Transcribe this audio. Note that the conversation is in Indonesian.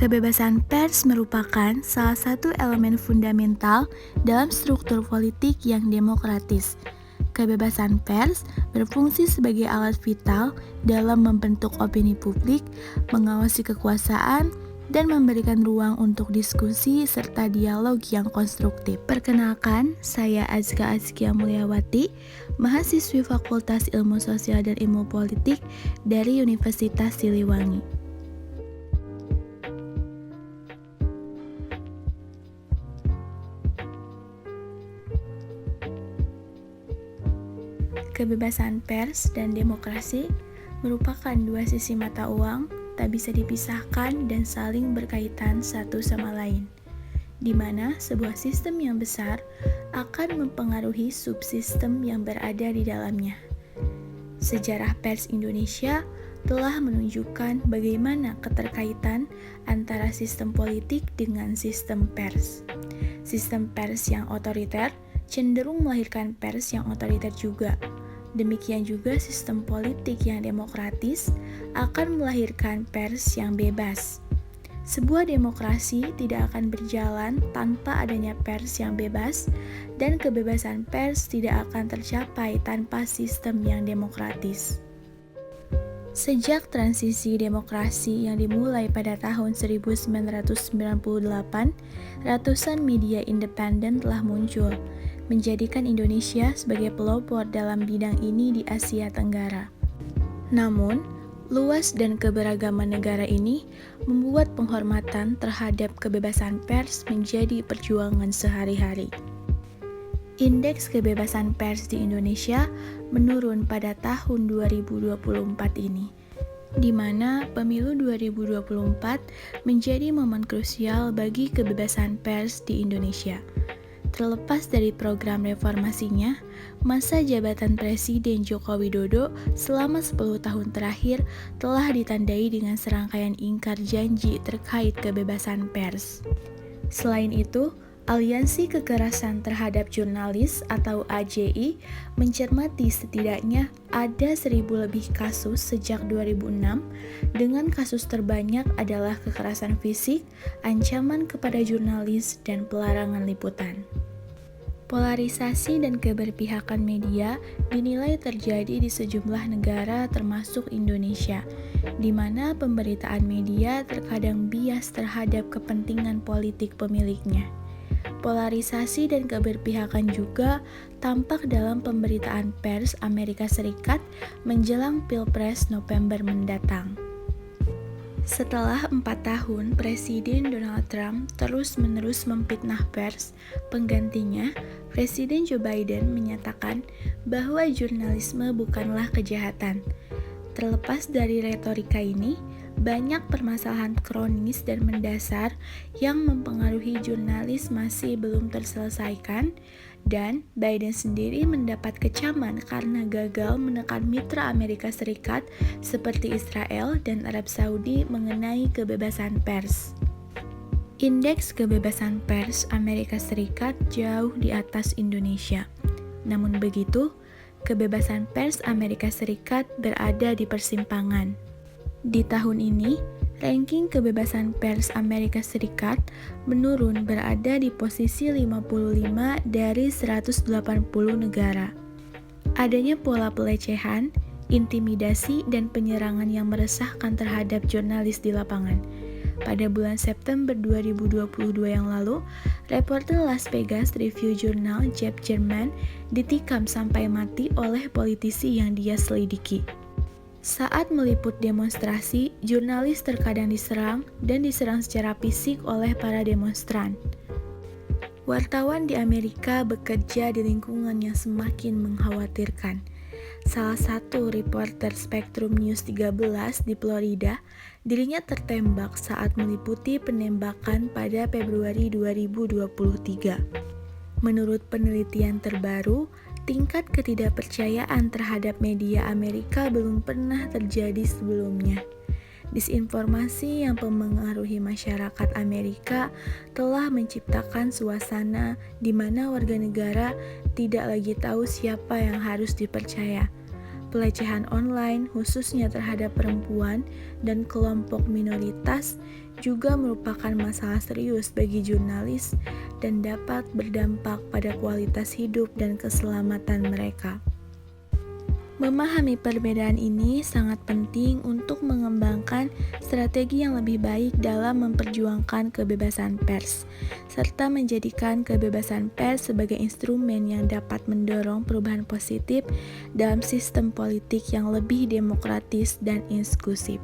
Kebebasan pers merupakan salah satu elemen fundamental dalam struktur politik yang demokratis. Kebebasan pers berfungsi sebagai alat vital dalam membentuk opini publik, mengawasi kekuasaan, dan memberikan ruang untuk diskusi serta dialog yang konstruktif. Perkenalkan, saya Azka Azkia Mulyawati, mahasiswi Fakultas Ilmu Sosial dan Ilmu Politik dari Universitas Siliwangi. Kebebasan pers dan demokrasi merupakan dua sisi mata uang, tak bisa dipisahkan dan saling berkaitan satu sama lain, di mana sebuah sistem yang besar akan mempengaruhi subsistem yang berada di dalamnya. Sejarah pers Indonesia telah menunjukkan bagaimana keterkaitan antara sistem politik dengan sistem pers. Sistem pers yang otoriter cenderung melahirkan pers yang otoriter juga. Demikian juga sistem politik yang demokratis akan melahirkan pers yang bebas. Sebuah demokrasi tidak akan berjalan tanpa adanya pers yang bebas, dan kebebasan pers tidak akan tercapai tanpa sistem yang demokratis. Sejak transisi demokrasi yang dimulai pada tahun 1998, ratusan media independen telah muncul, menjadikan Indonesia sebagai pelopor dalam bidang ini di Asia Tenggara. Namun, luas dan keberagaman negara ini membuat penghormatan terhadap kebebasan pers menjadi perjuangan sehari-hari. Indeks kebebasan pers di Indonesia menurun pada tahun 2024 ini, di mana pemilu 2024 menjadi momen krusial bagi kebebasan pers di Indonesia. Terlepas dari program reformasinya, masa jabatan Presiden Joko Widodo selama 10 tahun terakhir telah ditandai dengan serangkaian ingkar janji terkait kebebasan pers. Selain itu, Aliansi Kekerasan Terhadap Jurnalis atau AJI mencermati setidaknya ada 1.000 lebih kasus sejak 2006, dengan kasus terbanyak adalah kekerasan fisik, ancaman kepada jurnalis, dan pelarangan liputan. Polarisasi dan keberpihakan media dinilai terjadi di sejumlah negara termasuk Indonesia, di mana pemberitaan media terkadang bias terhadap kepentingan politik pemiliknya. Polarisasi dan keberpihakan juga tampak dalam pemberitaan pers Amerika Serikat menjelang Pilpres November mendatang. Setelah 4 tahun, Presiden Donald Trump terus-menerus memfitnah pers, penggantinya, Presiden Joe Biden menyatakan bahwa jurnalisme bukanlah kejahatan. Terlepas dari retorika ini, banyak permasalahan kronis dan mendasar yang mempengaruhi jurnalis masih belum terselesaikan, dan Biden sendiri mendapat kecaman karena gagal menekan mitra Amerika Serikat seperti Israel dan Arab Saudi mengenai kebebasan pers. Indeks kebebasan pers Amerika Serikat jauh di atas Indonesia. Namun begitu, kebebasan pers Amerika Serikat berada di persimpangan. Di tahun ini, ranking kebebasan pers Amerika Serikat menurun berada di posisi 55 dari 180 negara. Adanya pola pelecehan, intimidasi, dan penyerangan yang meresahkan terhadap jurnalis di lapangan. Pada bulan September 2022 yang lalu, reporter Las Vegas Review Journal Jeff German ditikam sampai mati oleh politisi yang dia selidiki. Saat meliput demonstrasi, jurnalis terkadang diserang dan diserang secara fisik oleh para demonstran. Wartawan di Amerika bekerja di lingkungan yang semakin mengkhawatirkan. Salah satu reporter Spectrum News 13 di Florida, dirinya tertembak saat meliputi penembakan pada Februari 2023. Menurut penelitian terbaru, tingkat ketidakpercayaan terhadap media Amerika belum pernah terjadi sebelumnya. Disinformasi yang mempengaruhi masyarakat Amerika telah menciptakan suasana di mana warga negara tidak lagi tahu siapa yang harus dipercaya. pelecehan online, khususnya terhadap perempuan dan kelompok minoritas, juga merupakan masalah serius bagi jurnalis dan dapat berdampak pada kualitas hidup dan keselamatan mereka. Memahami perbedaan ini sangat penting untuk mengembangkan strategi yang lebih baik dalam memperjuangkan kebebasan pers, serta menjadikan kebebasan pers sebagai instrumen yang dapat mendorong perubahan positif dalam sistem politik yang lebih demokratis dan inklusif.